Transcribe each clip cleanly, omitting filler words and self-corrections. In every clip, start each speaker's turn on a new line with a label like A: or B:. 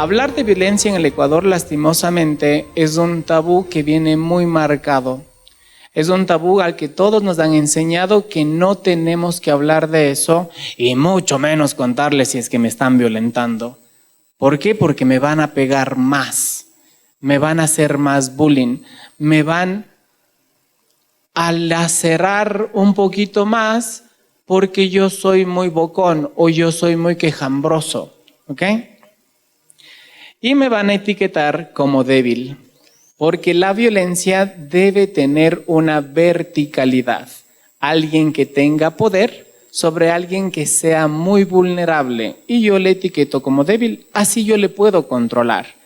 A: Hablar de violencia en el Ecuador, lastimosamente, es un tabú que viene muy marcado. Es un tabú al que todos nos han enseñado que no tenemos que hablar de eso y mucho menos contarles si es que me están violentando. ¿Por qué? Porque me van a pegar más, me van a hacer más bullying, me van a lacerar un poquito más porque yo soy muy bocón o yo soy muy quejambroso, ¿ok? Y me van a etiquetar como débil, porque la violencia debe tener una verticalidad. Alguien que tenga poder sobre alguien que sea muy vulnerable y yo le etiqueto como débil, así yo le puedo controlar.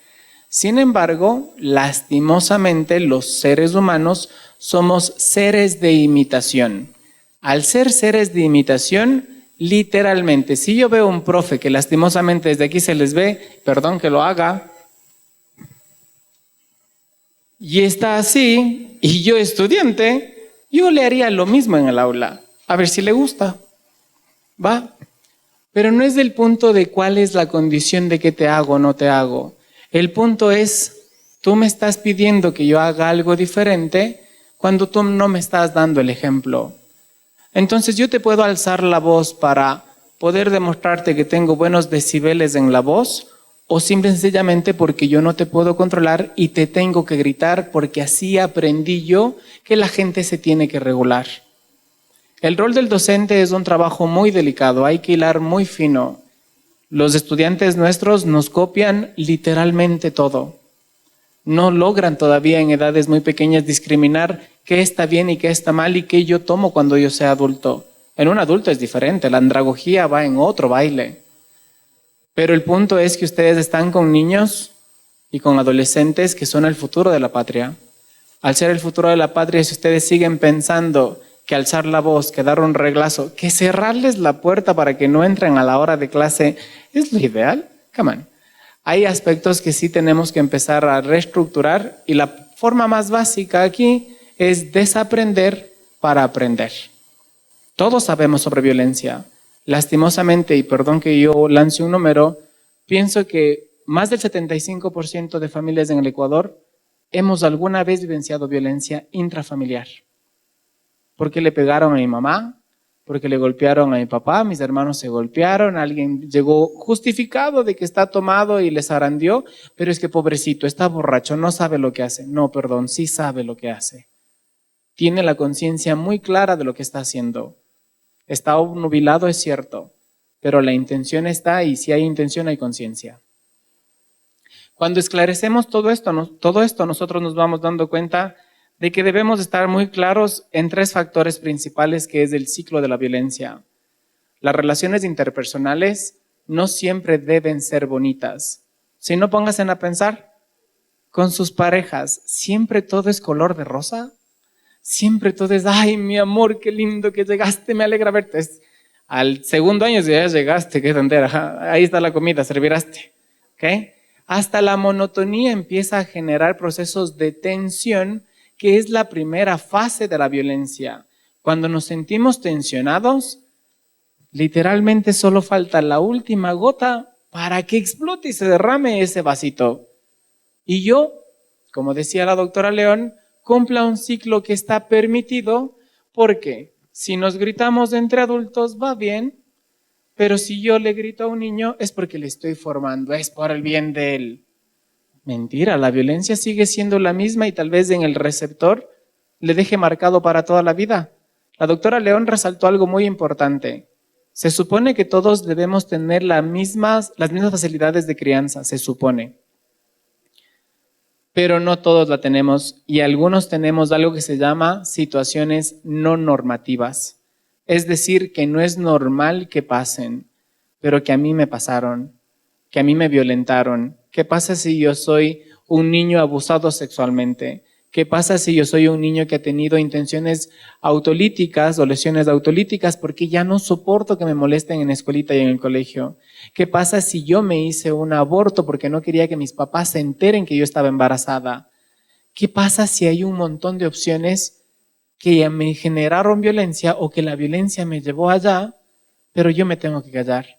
A: Sin embargo, lastimosamente los seres humanos somos seres de imitación. Al ser seres de imitación, literalmente, si yo veo un profe que lastimosamente desde aquí se les ve, perdón que lo haga, y está así, y yo estudiante, yo le haría lo mismo en el aula, a ver si le gusta, ¿va? Pero no es del punto de cuál es la condición de que te hago o no te hago. El punto es, tú me estás pidiendo que yo haga algo diferente cuando tú no me estás dando el ejemplo. Entonces yo te puedo alzar la voz para poder demostrarte que tengo buenos decibeles en la voz, o simple y sencillamente porque yo no te puedo controlar y te tengo que gritar porque así aprendí yo que la gente se tiene que regular. El rol del docente es un trabajo muy delicado, hay que hilar muy fino. Los estudiantes nuestros nos copian literalmente todo. No logran todavía en edades muy pequeñas discriminar qué está bien y qué está mal y qué yo tomo cuando yo sea adulto. En un adulto es diferente, la andragogía va en otro baile. Pero el punto es que ustedes están con niños y con adolescentes que son el futuro de la patria. Al ser el futuro de la patria, si ustedes siguen pensando que alzar la voz, que dar un reglazo, que cerrarles la puerta para que no entren a la hora de clase, ¿es lo ideal? Come on. Hay aspectos que sí tenemos que empezar a reestructurar y la forma más básica aquí es desaprender para aprender. Todos sabemos sobre violencia. Lastimosamente, y perdón que yo lance un número, pienso que más del 75% de familias en el Ecuador hemos alguna vez vivenciado violencia intrafamiliar. Porque le pegaron a mi mamá, porque le golpearon a mi papá, mis hermanos se golpearon, alguien llegó justificado de que está tomado y les zarandeó, pero es que pobrecito, está borracho, no sabe lo que hace. No, perdón, sí sabe lo que hace. Tiene la conciencia muy clara de lo que está haciendo. Está obnubilado, es cierto, pero la intención está y si hay intención hay conciencia. Cuando esclarecemos todo esto, nosotros nos vamos dando cuenta de que debemos estar muy claros en tres factores principales que es el ciclo de la violencia. Las relaciones interpersonales no siempre deben ser bonitas. Si no, pónganse a pensar, con sus parejas, ¿siempre todo es color de rosa? Siempre todo es, ay, mi amor, qué lindo que llegaste, me alegra verte. Al segundo año ya llegaste, qué tontera, ahí está la comida, serviraste. ¿Okay? Hasta la monotonía empieza a generar procesos de tensión, que es la primera fase de la violencia. Cuando nos sentimos tensionados, literalmente solo falta la última gota para que explote y se derrame ese vasito. Y yo, como decía la doctora León, cumpla un ciclo que está permitido, porque si nos gritamos entre adultos va bien, pero si yo le grito a un niño es porque le estoy formando, es por el bien de él. Mentira, la violencia sigue siendo la misma y tal vez en el receptor le deje marcado para toda la vida. La doctora León resaltó algo muy importante. Se supone que todos debemos tener las mismas facilidades de crianza, se supone. Pero no todos la tenemos y algunos tenemos algo que se llama situaciones no normativas. Es decir, que no es normal que pasen, pero que a mí me pasaron, que a mí me violentaron. ¿Qué pasa si yo soy un niño abusado sexualmente? ¿Qué pasa si yo soy un niño que ha tenido intenciones autolíticas o lesiones autolíticas porque ya no soporto que me molesten en la escuelita y en el colegio? ¿Qué pasa si yo me hice un aborto porque no quería que mis papás se enteren que yo estaba embarazada? ¿Qué pasa si hay un montón de opciones que me generaron violencia o que la violencia me llevó allá, pero yo me tengo que callar?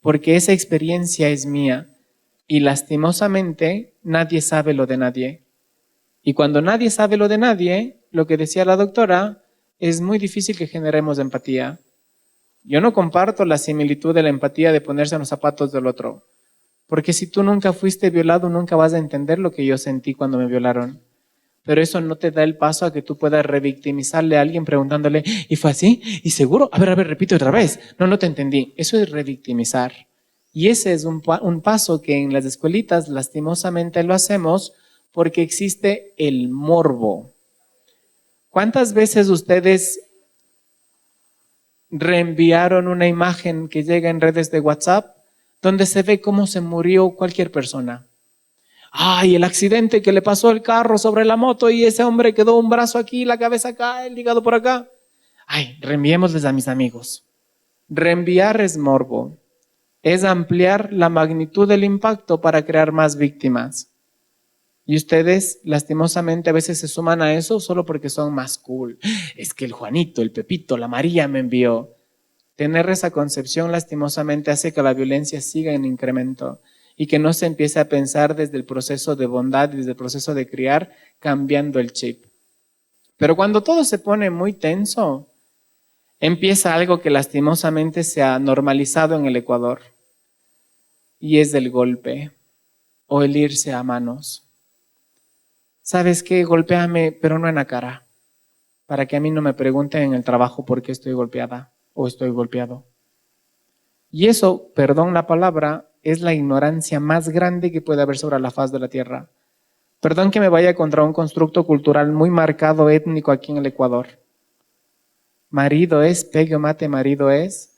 A: Porque esa experiencia es mía. Y lastimosamente, nadie sabe lo de nadie. Y cuando nadie sabe lo de nadie, lo que decía la doctora, es muy difícil que generemos empatía. Yo no comparto la similitud de la empatía de ponerse en los zapatos del otro. Porque si tú nunca fuiste violado, nunca vas a entender lo que yo sentí cuando me violaron. Pero eso no te da el paso a que tú puedas revictimizarle a alguien preguntándole, ¿y fue así? ¿Y seguro? A ver, repite otra vez. No te entendí. Eso es revictimizar. Y ese es un paso que en las escuelitas lastimosamente lo hacemos porque existe el morbo. ¿Cuántas veces ustedes reenviaron una imagen que llega en redes de WhatsApp donde se ve cómo se murió cualquier persona? Ay, el accidente que le pasó el carro sobre la moto y ese hombre quedó un brazo aquí, la cabeza acá, el hígado por acá. Ay, reenviémosles a mis amigos. Reenviar es morbo. Es ampliar la magnitud del impacto para crear más víctimas. Y ustedes, lastimosamente, a veces se suman a eso solo porque son más cool. Es que el Juanito, el Pepito, la María me envió. Tener esa concepción, lastimosamente, hace que la violencia siga en incremento y que no se empiece a pensar desde el proceso de bondad, desde el proceso de criar, cambiando el chip. Pero cuando todo se pone muy tenso, empieza algo que lastimosamente se ha normalizado en el Ecuador. Y es el golpe o el irse a manos. ¿Sabes qué? Golpéame, pero no en la cara, para que a mí no me pregunten en el trabajo por qué estoy golpeada o estoy golpeado. Y eso, perdón la palabra, es la ignorancia más grande que puede haber sobre la faz de la tierra. Perdón que me vaya contra un constructo cultural muy marcado étnico aquí en el Ecuador. Marido es, pegue o mate, marido es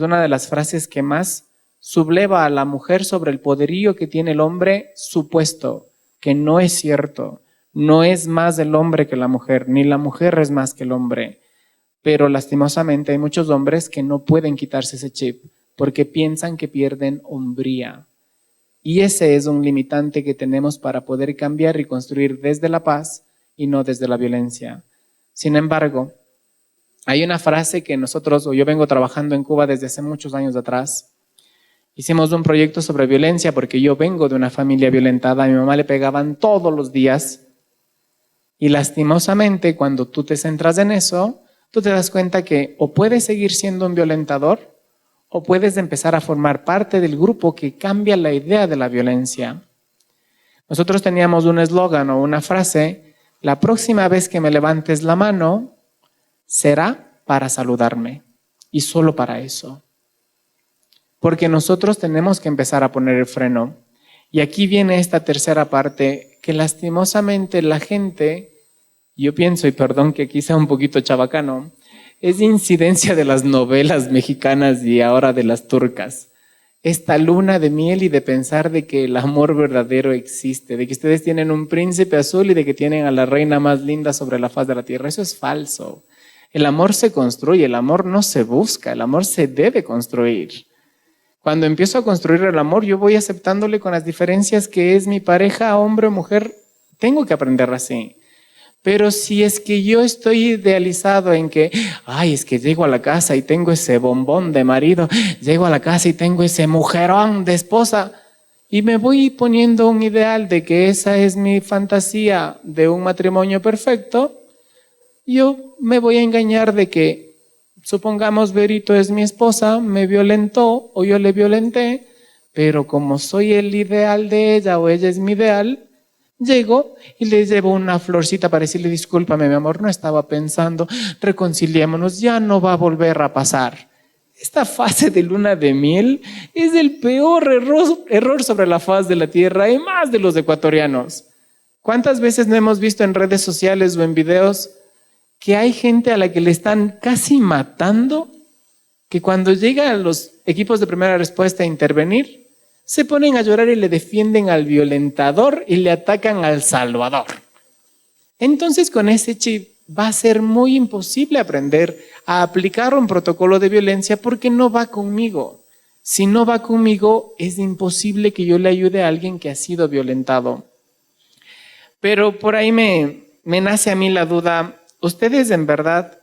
A: una de las frases que más subleva a la mujer sobre el poderío que tiene el hombre supuesto, que no es cierto. No es más el hombre que la mujer, ni la mujer es más que el hombre. Pero lastimosamente hay muchos hombres que no pueden quitarse ese chip porque piensan que pierden hombría. Y ese es un limitante que tenemos para poder cambiar y construir desde la paz y no desde la violencia. Sin embargo, hay una frase que nosotros, o yo vengo trabajando en Cuba desde hace muchos años atrás. Hicimos un proyecto sobre violencia porque yo vengo de una familia violentada. A mi mamá le pegaban todos los días. Y lastimosamente, cuando tú te centras en eso, tú te das cuenta que o puedes seguir siendo un violentador o puedes empezar a formar parte del grupo que cambia la idea de la violencia. Nosotros teníamos un eslogan o una frase: la próxima vez que me levantes la mano será para saludarme, y solo para eso. Porque nosotros tenemos que empezar a poner el freno. Y aquí viene esta tercera parte, que lastimosamente la gente, yo pienso, y perdón que aquí sea un poquito chabacano, es incidencia de las novelas mexicanas y ahora de las turcas. Esta luna de miel y de pensar de que el amor verdadero existe, de que ustedes tienen un príncipe azul y de que tienen a la reina más linda sobre la faz de la tierra. Eso es falso. El amor se construye, el amor no se busca, el amor se debe construir. Cuando empiezo a construir el amor, yo voy aceptándole con las diferencias que es mi pareja, hombre o mujer. Tengo que aprender así. Pero si es que yo estoy idealizado en que, ay, es que llego a la casa y tengo ese bombón de marido, llego a la casa y tengo ese mujerón de esposa, y me voy poniendo un ideal de que esa es mi fantasía de un matrimonio perfecto, yo me voy a engañar de que, supongamos Berito es mi esposa, me violentó o yo le violenté, pero como soy el ideal de ella o ella es mi ideal, llego y le llevo una florcita para decirle: discúlpame, mi amor, no estaba pensando, reconciliémonos, ya no va a volver a pasar. Esta fase de luna de miel es el peor error sobre la faz de la tierra, y más de los ecuatorianos. ¿Cuántas veces no hemos visto en redes sociales o en videos que hay gente a la que le están casi matando, que cuando llegan los equipos de primera respuesta a intervenir, se ponen a llorar y le defienden al violentador y le atacan al salvador? Entonces, con ese chip va a ser muy imposible aprender a aplicar un protocolo de violencia porque no va conmigo. Si no va conmigo, es imposible que yo le ayude a alguien que ha sido violentado. Pero por ahí me nace a mí la duda: ¿ustedes en verdad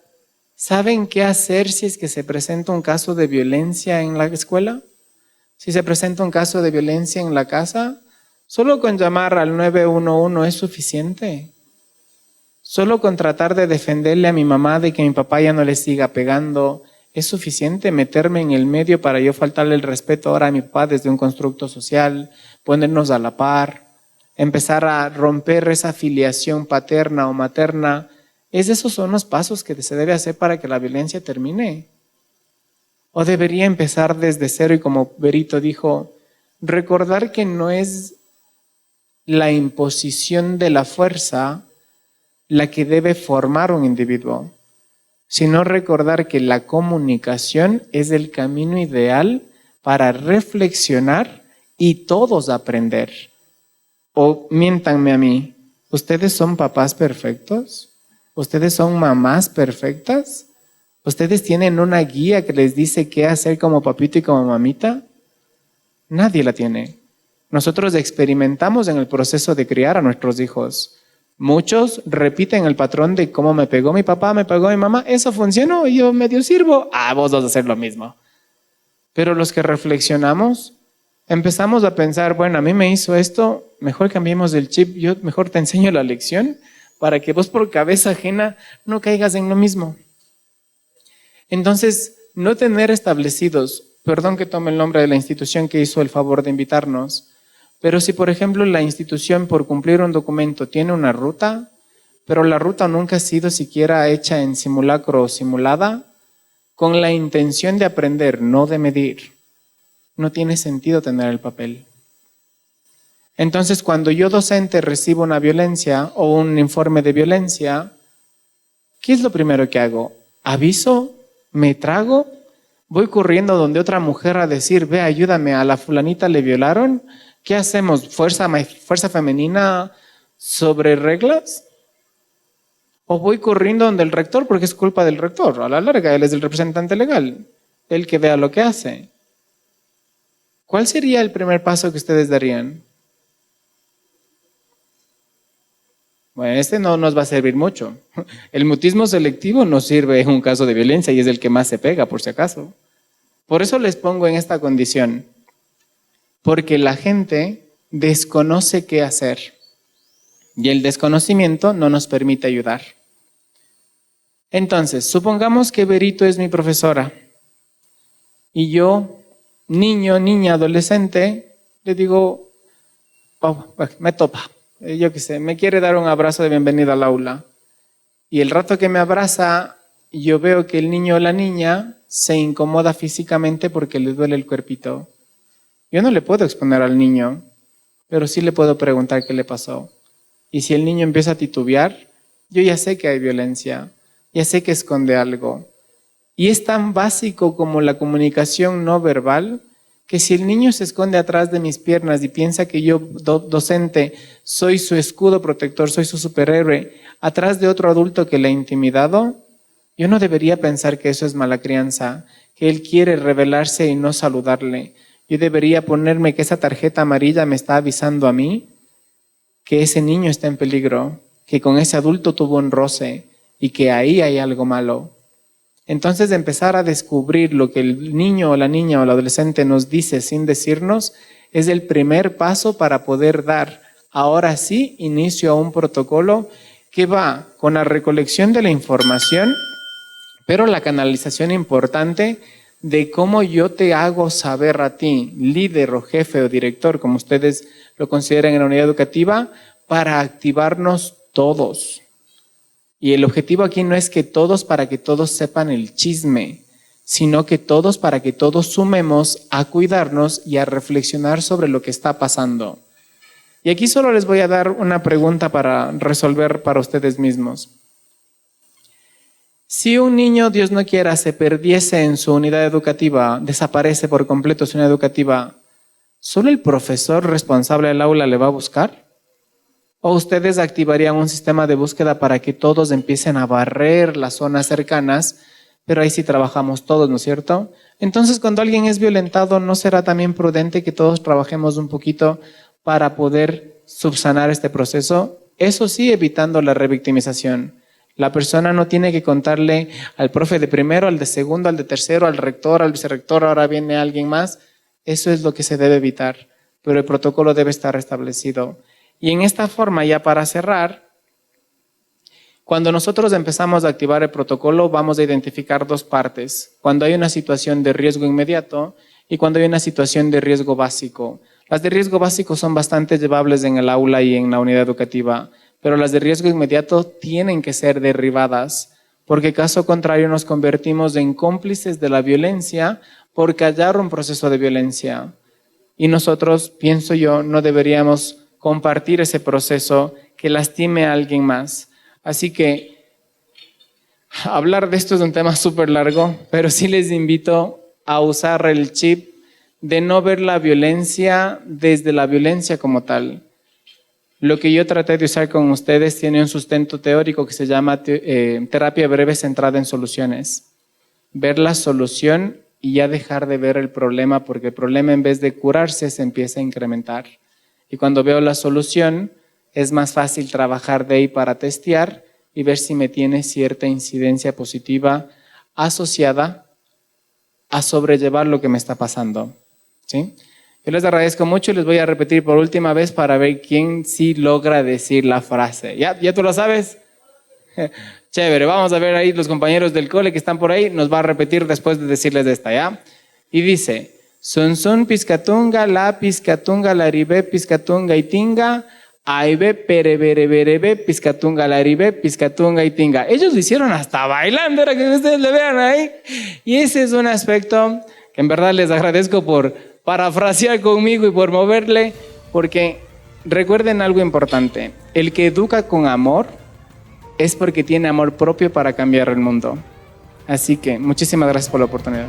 A: saben qué hacer si es que se presenta un caso de violencia en la escuela? Si se presenta un caso de violencia en la casa, solo con llamar al 911 es suficiente. Solo con tratar de defenderle a mi mamá de que mi papá ya no le siga pegando, es suficiente meterme en el medio para yo faltarle el respeto ahora a mi papá desde un constructo social, ponernos a la par, empezar a romper esa filiación paterna o materna. Esos son los pasos que se debe hacer para que la violencia termine. O debería empezar desde cero y, como Berito dijo, recordar que no es la imposición de la fuerza la que debe formar un individuo, sino recordar que la comunicación es el camino ideal para reflexionar y todos aprender. O miéntanme a mí, ¿ustedes son papás perfectos? ¿Ustedes son mamás perfectas? ¿Ustedes tienen una guía que les dice qué hacer como papito y como mamita? Nadie la tiene. Nosotros experimentamos en el proceso de criar a nuestros hijos. Muchos repiten el patrón de cómo me pegó mi papá, me pegó mi mamá. Eso funcionó y yo medio sirvo. Vos vas a hacer lo mismo. Pero los que reflexionamos, empezamos a pensar, bueno, a mí me hizo esto, mejor cambiemos el chip, yo mejor te enseño la lección para que vos por cabeza ajena no caigas en lo mismo. Entonces, no tener establecidos, perdón que tome el nombre de la institución que hizo el favor de invitarnos, pero si por ejemplo la institución por cumplir un documento tiene una ruta, pero la ruta nunca ha sido siquiera hecha en simulacro o simulada, con la intención de aprender, no de medir, no tiene sentido tener el papel. Entonces, cuando yo docente recibo una violencia o un informe de violencia, ¿qué es lo primero que hago? ¿Aviso? ¿Me trago? ¿Voy corriendo donde otra mujer a decir, ve, ayúdame, a la fulanita le violaron? ¿Qué hacemos? ¿Fuerza femenina sobre reglas? ¿O voy corriendo donde el rector porque es culpa del rector? A la larga, él es el representante legal, él que vea lo que hace. ¿Cuál sería el primer paso que ustedes darían? Bueno, este no nos va a servir mucho. El mutismo selectivo no sirve en un caso de violencia y es el que más se pega, por si acaso. Por eso les pongo en esta condición. Porque la gente desconoce qué hacer. Y el desconocimiento no nos permite ayudar. Entonces, supongamos que Berito es mi profesora. Y yo, niño, niña, adolescente, le digo, me topa. Yo qué sé, me quiere dar un abrazo de bienvenida al aula. Y el rato que me abraza, yo veo que el niño o la niña se incomoda físicamente porque le duele el cuerpito. Yo no le puedo exponer al niño, pero sí le puedo preguntar qué le pasó. Y si el niño empieza a titubear, yo ya sé que hay violencia, ya sé que esconde algo. Y es tan básico como la comunicación no verbal, que si el niño se esconde atrás de mis piernas y piensa que yo, docente, soy su escudo protector, soy su superhéroe, atrás de otro adulto que le ha intimidado, yo no debería pensar que eso es mala crianza, que él quiere rebelarse y no saludarle. Yo debería ponerme que esa tarjeta amarilla me está avisando a mí que ese niño está en peligro, que con ese adulto tuvo un roce y que ahí hay algo malo. Entonces, empezar a descubrir lo que el niño o la niña o el adolescente nos dice sin decirnos es el primer paso para poder dar, ahora sí, inicio a un protocolo que va con la recolección de la información, pero la canalización importante de cómo yo te hago saber a ti, líder o jefe o director, como ustedes lo consideren en la unidad educativa, para activarnos todos. Y el objetivo aquí no es que todos para que todos sepan el chisme, sino que todos para que todos sumemos a cuidarnos y a reflexionar sobre lo que está pasando. Y aquí solo les voy a dar una pregunta para resolver para ustedes mismos. Si un niño, Dios no quiera, se perdiese en su unidad educativa, desaparece por completo su unidad educativa, ¿solo el profesor responsable del aula le va a buscar? ¿O ustedes activarían un sistema de búsqueda para que todos empiecen a barrer las zonas cercanas? Pero ahí sí trabajamos todos, ¿no es cierto? Entonces, cuando alguien es violentado, ¿no será también prudente que todos trabajemos un poquito para poder subsanar este proceso? Eso sí, evitando la revictimización. La persona no tiene que contarle al profe de primero, al de segundo, al de tercero, al rector, al vicerrector, ahora viene alguien más. Eso es lo que se debe evitar, pero el protocolo debe estar establecido. Y en esta forma, ya para cerrar, cuando nosotros empezamos a activar el protocolo, vamos a identificar dos partes. Cuando hay una situación de riesgo inmediato y cuando hay una situación de riesgo básico. Las de riesgo básico son bastante llevables en el aula y en la unidad educativa, pero las de riesgo inmediato tienen que ser derribadas, porque caso contrario nos convertimos en cómplices de la violencia por callar un proceso de violencia. Y nosotros, pienso yo, no deberíamos compartir ese proceso que lastime a alguien más. Así que hablar de esto es un tema súper largo, pero sí les invito a usar el chip de no ver la violencia desde la violencia como tal. Lo que yo traté de usar con ustedes tiene un sustento teórico que se llama terapia breve centrada en soluciones. Ver la solución y ya dejar de ver el problema, porque el problema en vez de curarse se empieza a incrementar. Y cuando veo la solución, es más fácil trabajar de ahí para testear y ver si me tiene cierta incidencia positiva asociada a sobrellevar lo que me está pasando. ¿Sí? Yo les agradezco mucho y les voy a repetir por última vez para ver quién sí logra decir la frase. ¿Ya tú lo sabes? Chévere, vamos a ver ahí los compañeros del cole que están por ahí, nos va a repetir después de decirles de esta, ¿ya? Y dice, sun sun piscatunga, la ribé, piscatunga y tinga, aibe, pere, bere, bere, be, piscatunga, la ribé, piscatunga y tinga. Ellos lo hicieron hasta bailando, era que ustedes le vean ahí. Y ese es un aspecto que en verdad les agradezco por parafrasear conmigo y por moverle, porque recuerden algo importante, el que educa con amor es porque tiene amor propio para cambiar el mundo. Así que muchísimas gracias por la oportunidad.